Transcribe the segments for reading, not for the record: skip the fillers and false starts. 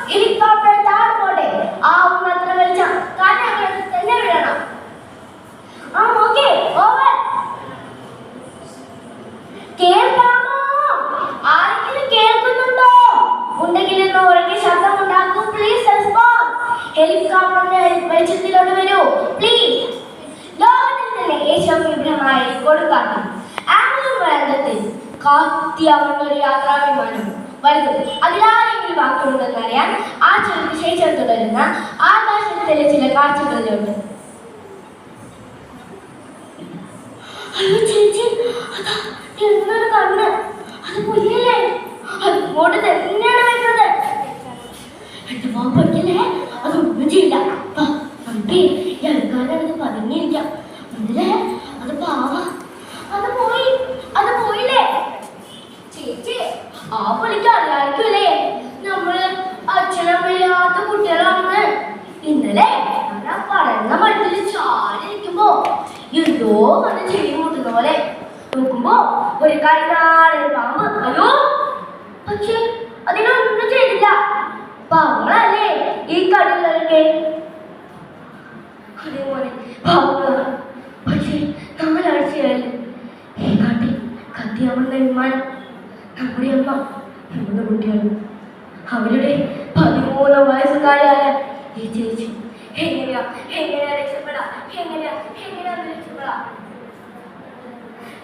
Helicopter താഴെ പോട്ടെ. ആവുന്നത്ര വെളിച്ചം കാറ്റങ്ങൾ തന്നെ വിടണം. Okay, over. കേൾക്കാമോ? ആരെങ്കിലും കേൾക്കുന്നുണ്ടോ? ഉണ്ടെങ്കിൽ ഒന്ന് ഉറക്കെ ശബ്ദം ഉണ്ടാക്കൂ. Please respond. ഹെലികോപ്റ്ററിന്റെ വെളിച്ചത്തിലോട്ട് വരൂ പ്ലീസ്. ലോകത്തിൽ തന്നെ ഏറ്റവും വിഭ്രമായ കൊടുക്കാട്ടി ആംഗ്ലോ വേണ്ടത്തിൽ കാത്തിയാവുന്ന ഒരു യാത്രാ വിമാനം വരുന്നു. അതിലാരെങ്കിലും വാക്കുണ്ടെന്ന് അറിയാൻ ആ ശേഷം തുടരുന്ന ആകാശത്തിലെ ചില കാഴ്ചകളിലുണ്ട്. അയ്യോ ചേച്ചി, അതാ എന്നൊരു കണ്ണ്. അത് പുലിയല്ലേ? അത് ഇങ്ങോട്ട് തന്നെയാണ് വരുന്നത്. എന്റെ മോൻ പഠിക്കല്ലേ? അതൊന്നും ചെയ്യില്ല. നമുക്ക് ഇറക്കാനത് പതുങ്ങിയിരിക്കാം. അല്ലേ? അത് പാവ. അത് പോയില്ലേ ചേച്ചി? ആ പുള്ളിക്ക് അറിയാമായിരിക്കുമല്ലേ നമ്മള് അച്ഛനമ്മയില്ലാത്ത കുട്ടികളാണ്. ഇന്നലെ ഞാൻ പറയുന്ന മരത്തിൽ ചാടിയിരിക്കുമ്പോ എന്തോ വന്ന് ചെടി മുട്ടുന്ന പോലെ നോക്കുമ്പോ ഒരു കരിനാടൻ പാമ്പ്. അയ്യോ, പക്ഷെ അതിനൊന്നും ചെയ്തില്ല. പാവങ്ങളല്ലേ ഈ കടലൊക്കെ. അതേപോലെ പാവങ്ങളാണ്. പക്ഷെ നമ്മളാഴ്ചയായാലും ഈ കാട്ടിൽ കത്തിയാവുന്ന വിമാനം നമ്മുടെ അമ്മ 3 കുട്ടികളും അവരുടെ 13 വയസ്സുകാരായ ഈ ചേച്ചി എങ്ങനെയാ രക്ഷപ്പെടാ?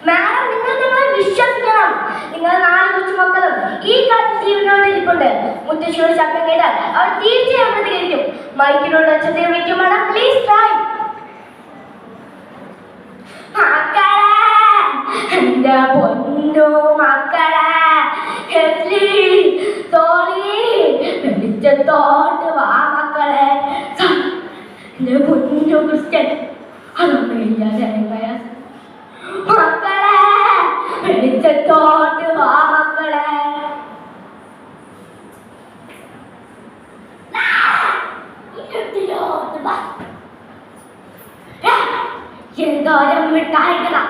മാഡം, നിങ്ങൾ വിശ്വസിക്കണം. നിങ്ങൾ 4 കൊച്ചുമക്കളും ഈ കാട്ടിൽ ജീവനോടെ ഇരിപ്പുണ്ട്. മുത്തശ്ശിയോട് ശബ്ദം കേട്ടാൽ അവർ തീർച്ചയായും പ്രതികരിക്കും. മൈക്കിനോട് അച്ഛനെ വിളിക്കും. Madam please try. എന്റെ പൊന്നു മക്കളെ, വെളിച്ചത്തോട്ട് വാ മക്കളെ. എന്റെ പൊന്നു ക്രിസ്ത്യൻ, അതൊന്നുമില്ലാതെ മക്കളെ, വെളിച്ചത്തോട്ട് വാ മക്കളെ. എന്തോരം മിഠായികളാ.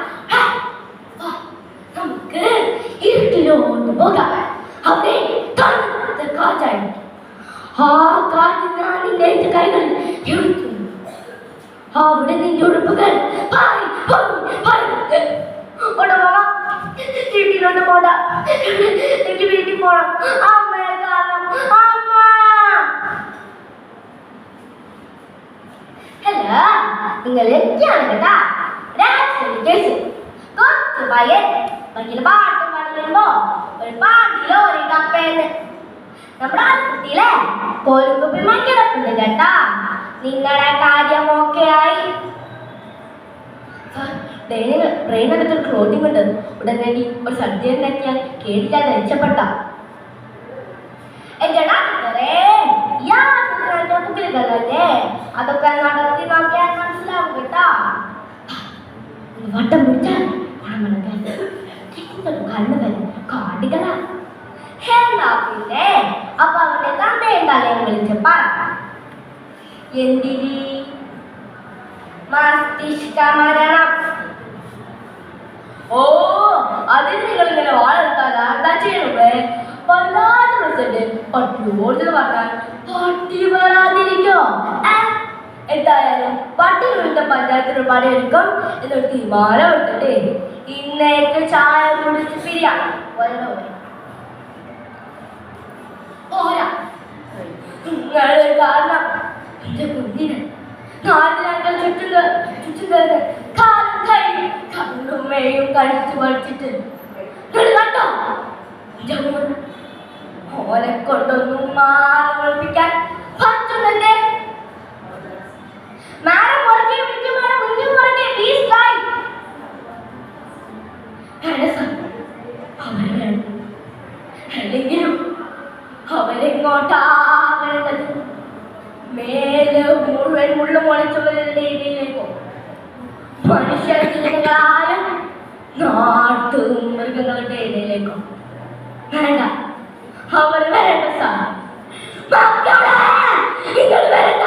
നമുക്ക് ഇരുട്ടിലോട്ട് പോകാം. അവിടെ തണുത്ത കാറ്റായി. ആ കാറ്റ് ഞാൻ നിന്റെ കൈകളിൽ എടുത്തു. അവിടെ നിന്റെ ഉടുപ്പുകൾ വീട്ടിലോട്ട് പോണ്ട. എനിക്ക് വീട്ടിൽ പോണം. അമ്മയെ കാണണം. അമ്മ. ഹലോ, നിങ്ങൾ എനിക്കാണ് കേട്ടാ. കുറച്ച് ഭയങ്കര പാട്ടും പാടി വരുമ്പോ ഒരു പാട്ടിലോ ഒരു കപ്പേന്ന് നമ്മുടെ ആശുപത്രിയിലെ കോലുകുപ്പിമാൻ കിടപ്പുണ്ട് കേട്ടാ. നിങ്ങളുടെ കാര്യം ഓക്കെ ആയി. ട്രെയിനകത്തൊരു ക്ലോട്ടിംഗ് ഉണ്ട്. ഉടനടി ഒരു സദ്യ ഉണ്ടാക്കിയാൽ കേട്ടില്ലാതെ രക്ഷപ്പെട്ട. അതൊക്കെ നടത്തി നോക്കിയാൽ മനസ്സിലാവും കേട്ടാ. വട്ടം പിടിച്ചാൽ കാടികളാ. എന്നാ പിന്നെ അപ്പൊ അവന്റെ തന്തയുണ്ടാലേ വിളിച്ച് പറ. എന്തിരി മസ്തിഷ്ക മരണം. ഓ, അതിന് നിങ്ങൾ ഇങ്ങനെ വളർത്താൻ എന്താ ചെയ്യണേ? വല്ലാതെ വിളിച്ചിട്ട് പട്ടിയോട് പറഞ്ഞാൽ പട്ടി വരാതിരിക്കോ? എന്തായാലും പട്ടി വീട്ട പഞ്ചായത്തിന് പണിയെടുക്കും എന്നൊരു തീരുമാനം എടുത്തിട്ട് ഇന്നേക്ക് ചായ കുടിച്ച് പിരിയാം. പോരാ, നിങ്ങളൊരു കാരണം എന്റെ കുഞ്ഞിന് നാട്ടിലാക്കൾ ചുറ്റും കാലും കൈയും കണ്ണുമ്മയും കഴിച്ചു പഠിച്ചിട്ട് കണ്ടോ? ഓനെ കൊണ്ടൊന്നും മാനൊളിപ്പിക്കാൻ പറ്റുന്നുണ്ട്. മാഡം പുറകെ വിളിക്കും. മാഡം മുന്നിൽ പുറകെ പ്ലീസ് ട്രൈ. അല്ലെങ്കിലും അവരെങ്ങോട്ടാ വേണ്ടത്? മേല് മുഴുവൻ മുള്ളു മുളച്ചവരുടെ ഇടയിലേക്കോ? മനുഷ്യജീവികളായ നാട്ടു മൃഗങ്ങളുടെ ഇടയിലേക്കോ? വേണ്ട, അവർ വരേണ്ട സാർ. നിങ്ങൾ വരണ്ട.